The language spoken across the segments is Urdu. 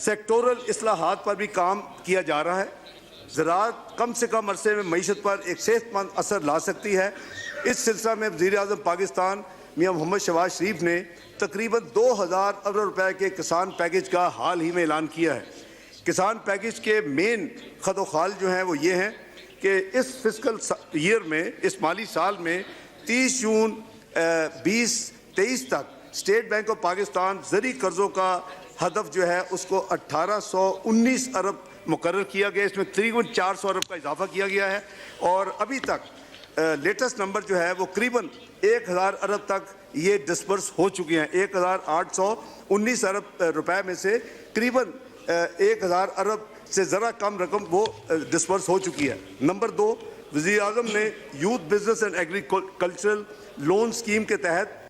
سیکٹورل اصلاحات پر بھی کام کیا جا رہا ہے۔ زراعت کم سے کم عرصے میں معیشت پر ایک صحت مند اثر لا سکتی ہے۔ اس سلسلہ میں وزیر اعظم پاکستان میاں محمد شہباز شریف نے تقریباً 2000 ارب روپے کے کسان پیکج کا حال ہی میں اعلان کیا ہے۔ کسان پیکج کے مین خد و خال جو ہیں وہ یہ ہیں کہ اس فسکل ایئر میں، اس مالی سال میں 30 جون 2023 تک اسٹیٹ بینک آف پاکستان زرعی قرضوں کا ہدف جو ہے اس کو 1819 ارب مقرر کیا گیا۔ اس میں تقریباً 400 ارب کا اضافہ کیا گیا ہے، اور ابھی تک لیٹسٹ نمبر جو ہے وہ قریباً 1000 ارب تک یہ ڈسبرس ہو چکی ہیں۔ 1819 ارب روپے میں سے قریباً 1000 ارب سے ذرا کم رقم وہ ڈسبرس ہو چکی ہے۔ نمبر 2، وزیر اعظم نے youth business and agricultural loan scheme کے تحت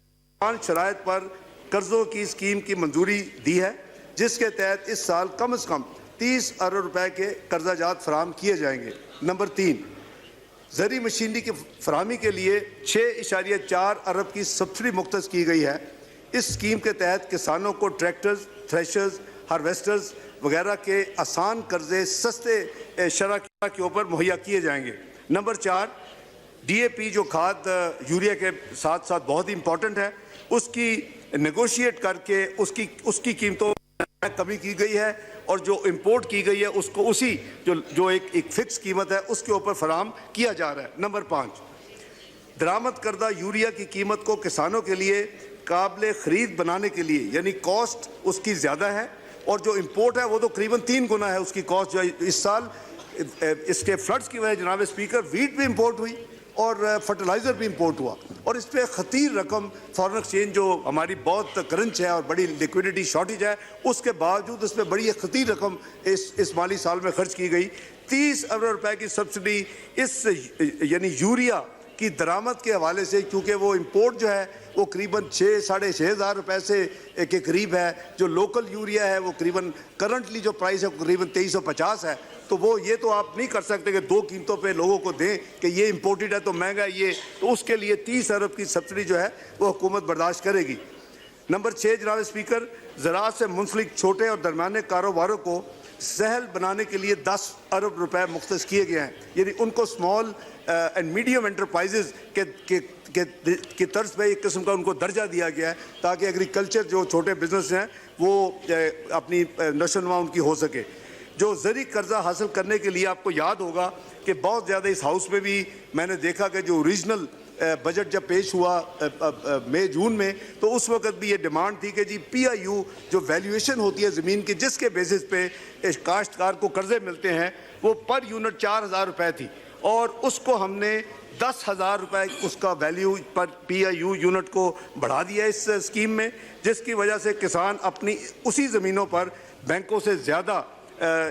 شرائط پر قرضوں کی اسکیم کی منظوری دی ہے، جس کے تحت اس سال کم از کم 30 ارب روپے کے قرضہ جات فراہم کیے جائیں گے۔ نمبر 3، زرعی مشینری کی فراہمی کے لیے 6.4 ارب کی سبسڈی مختص کی گئی ہے۔ اس اسکیم کے تحت کسانوں کو ٹریکٹرز، تھریشرز، ہارویسٹرز وغیرہ کے آسان قرضے سستے شرح کے اوپر مہیا کیے جائیں گے۔ نمبر 4، ڈی اے پی جو کھاد یوریا کے ساتھ ساتھ بہت ہی امپورٹنٹ ہے، اس کی نیگوشیٹ کر کے اس کی قیمتوں میں کمی کی گئی ہے، اور جو امپورٹ کی گئی ہے اس کو اسی جو ایک فکس قیمت ہے اس کے اوپر فراہم کیا جا رہا ہے۔ نمبر 5، درآمد کردہ یوریا کی قیمت کو کسانوں کے لیے قابل خرید بنانے کے لیے، یعنی کاسٹ اس کی زیادہ ہے، اور جو امپورٹ ہے وہ تو قریباً 3 گنا ہے اس کی کاسٹ۔ جو اس سال اس کے فلڈز کی وجہ جناب اسپیکر ویٹ بھی امپورٹ ہوئی اور فرٹیلائزر بھی امپورٹ ہوا، اور اس پہ خطیر رقم فارن ایکسچینج جو ہماری بہت کرنچ ہے اور بڑی لیکویڈیٹی شارٹیج ہے، اس کے باوجود اس پہ بڑی خطیر رقم اس مالی سال میں خرچ کی گئی۔ 30 ارب روپے کی سبسڈی اس یعنی یوریا کی درآمد کے حوالے سے، کیونکہ وہ امپورٹ جو ہے وہ قریباً 6,000 سے 6,500 روپے سے کے قریب ہے، جو لوکل یوریا ہے وہ قریباً کرنٹلی جو پرائس ہے قریباً 2350 ہے، تو وہ یہ تو آپ نہیں کر سکتے کہ دو قیمتوں پہ لوگوں کو دیں کہ یہ امپورٹڈ ہے تو مہنگا ہے یہ، تو اس کے لیے 30 ارب کی سبسڈی جو ہے وہ حکومت برداشت کرے گی۔ نمبر 6 جناب اسپیکر، زراعت سے منسلک چھوٹے اور درمیانے کاروباروں کو سہل بنانے کے لیے 10 ارب روپے مختص کیے گئے ہیں، یعنی ان کو اسمال اینڈ میڈیم انٹرپرائزز کی طرز پہ ایک قسم کا ان کو درجہ دیا گیا ہے، تاکہ ایگریکلچر جو چھوٹے بزنس ہیں وہ اپنی نشو و نما ان کی ہو سکے۔ جو زرعی قرضہ حاصل کرنے کے لیے آپ کو یاد ہوگا کہ بہت زیادہ اس ہاؤس میں بھی میں نے دیکھا کہ جو اوریجنل بجٹ جب پیش ہوا مئی جون میں، تو اس وقت بھی یہ ڈیمانڈ تھی کہ جی پی آئی یو جو ویلیویشن ہوتی ہے زمین کی جس کے بیسس پہ کاشتکار کو قرضے ملتے ہیں، وہ پر یونٹ 4000 روپے تھی، اور اس کو ہم نے 10,000 روپے اس کا value per P I you unit کو بڑھا دیا اس اسکیم میں، جس کی وجہ سے کسان اپنی اسی زمینوں پر بینکوں سے زیادہ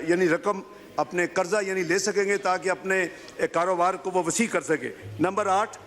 یعنی رقم اپنے قرضہ یعنی لے سکیں گے، تاکہ اپنے کاروبار کو وہ وسیع کر سکے۔ نمبر 8،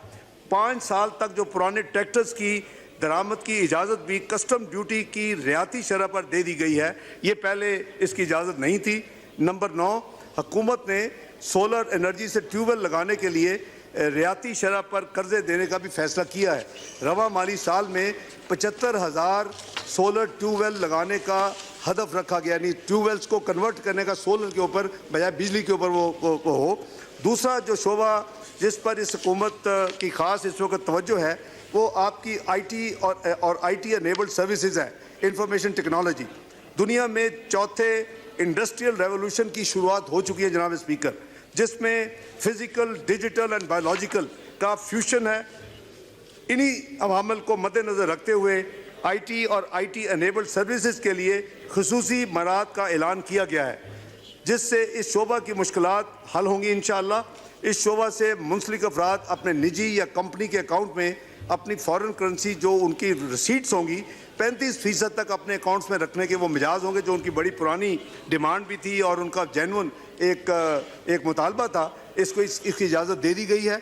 5 سال تک جو پرانے ٹریکٹرز کی درآمد کی اجازت بھی کسٹم ڈیوٹی کی رعایتی شرح پر دے دی گئی ہے، یہ پہلے اس کی اجازت نہیں تھی۔ نمبر 9، حکومت نے سولر انرجی سے ٹیوب ویل لگانے کے لیے رعایتی شرح پر قرضے دینے کا بھی فیصلہ کیا ہے۔ رواں مالی سال میں 75,000 سولر ٹیوب ویل لگانے کا ہدف رکھا گیا، یعنی ٹیوب ویلز کو کنورٹ کرنے کا سولر کے اوپر بجائے بجلی کے اوپر وہ ہو۔ دوسرا جو شعبہ جس پر اس حکومت کی خاص اس وقت توجہ ہے وہ آپ کی آئی ٹی اور آئی ٹی انیبلڈ سروسز ہے، انفارمیشن ٹیکنالوجی۔ دنیا میں چوتھے انڈسٹریل ریولوشن کی شروعات ہو چکی ہے جناب اسپیکر، جس میں فزیکل، ڈیجیٹل اینڈ بایولوجیکل کا فیوژن ہے۔ انہی عوامل کو مد نظر رکھتے ہوئے آئی ٹی اور آئی ٹی انیبلڈ سروسز کے لیے خصوصی مراحت کا اعلان کیا گیا ہے، جس سے اس شعبہ کی مشکلات حل ہوں گی انشاءاللہ۔ اس شعبہ سے منسلک افراد اپنے نجی یا کمپنی کے اکاؤنٹ میں اپنی فارن کرنسی جو ان کی رسیٹس ہوں گی 35% تک اپنے اکاؤنٹس میں رکھنے کے وہ مجاز ہوں گے، جو ان کی بڑی پرانی ڈیمانڈ بھی تھی اور ان کا جینون ایک مطالبہ تھا، اس کو اس کی اجازت دے دی گئی ہے۔